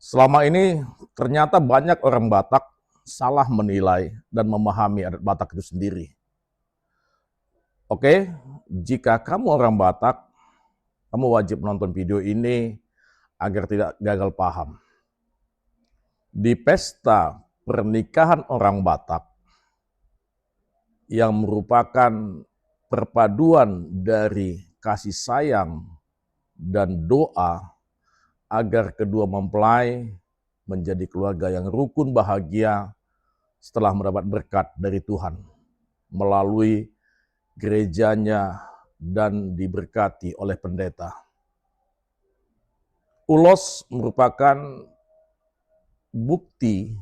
Selama ini ternyata banyak orang Batak salah menilai dan memahami adat Batak itu sendiri. Oke, jika kamu orang Batak, kamu wajib menonton video ini agar tidak gagal paham. Di pesta pernikahan orang Batak yang merupakan perpaduan dari kasih sayang dan doa agar kedua mempelai menjadi keluarga yang rukun bahagia setelah mendapat berkat dari Tuhan melalui gerejanya dan diberkati oleh pendeta. Ulos merupakan bukti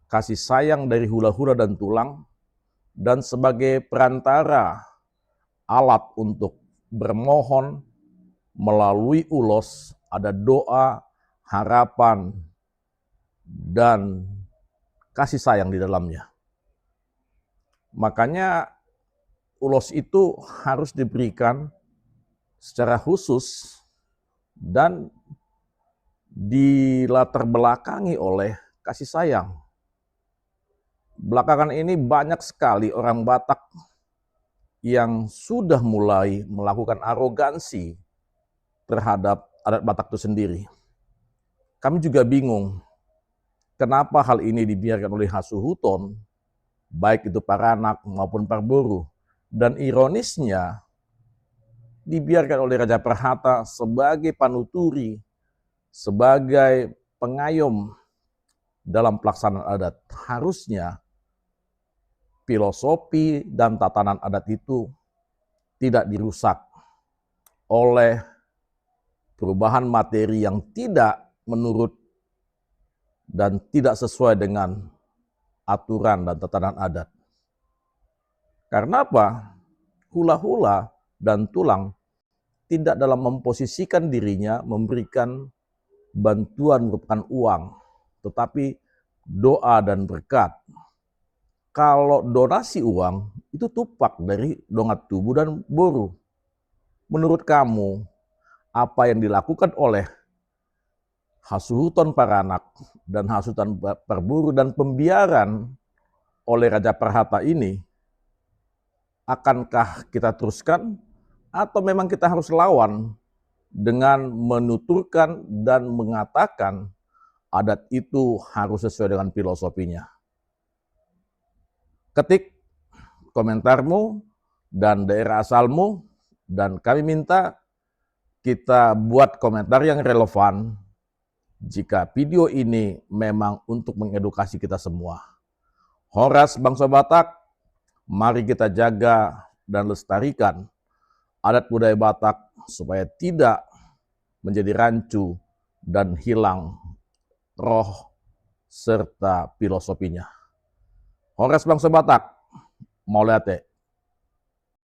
kasih sayang dari hula-hula dan tulang dan sebagai perantara alat untuk bermohon melalui ulos ada doa, harapan, dan kasih sayang di dalamnya. Makanya ulos itu harus diberikan secara khusus dan dilatar belakangi oleh kasih sayang. Belakangan ini banyak sekali orang Batak yang sudah mulai melakukan arogansi terhadap adat Batak itu sendiri. Kami juga bingung kenapa hal ini dibiarkan oleh Hasuhuton, baik itu Paranak maupun Parburu. Dan ironisnya, dibiarkan oleh Raja Perhata sebagai panuturi, sebagai pengayom dalam pelaksanaan adat. Harusnya filosofi dan tatanan adat itu tidak dirusak oleh perubahan materi yang tidak menurut dan tidak sesuai dengan aturan dan tatanan adat. Karena apa? Hula-hula dan tulang tidak dalam memposisikan dirinya memberikan bantuan merupakan uang, tetapi doa dan berkat. Kalau donasi uang, itu tupak dari Dongat Tubuh dan Boru. Menurut kamu, apa yang dilakukan oleh Hasuhuton Paranak dan Hasuhuton Parburu dan pembiaran oleh Raja Perhata ini, akankah kita teruskan atau memang kita harus lawan dengan menuturkan dan mengatakan adat itu harus sesuai dengan filosofinya? Ketik komentarmu dan daerah asalmu, dan kami minta kita buat komentar yang relevan jika video ini memang untuk mengedukasi kita semua. Horas bangsa Batak, mari kita jaga dan lestarikan adat budaya Batak supaya tidak menjadi rancu dan hilang roh serta filosofinya. Horas bangsa Batak, mau lihat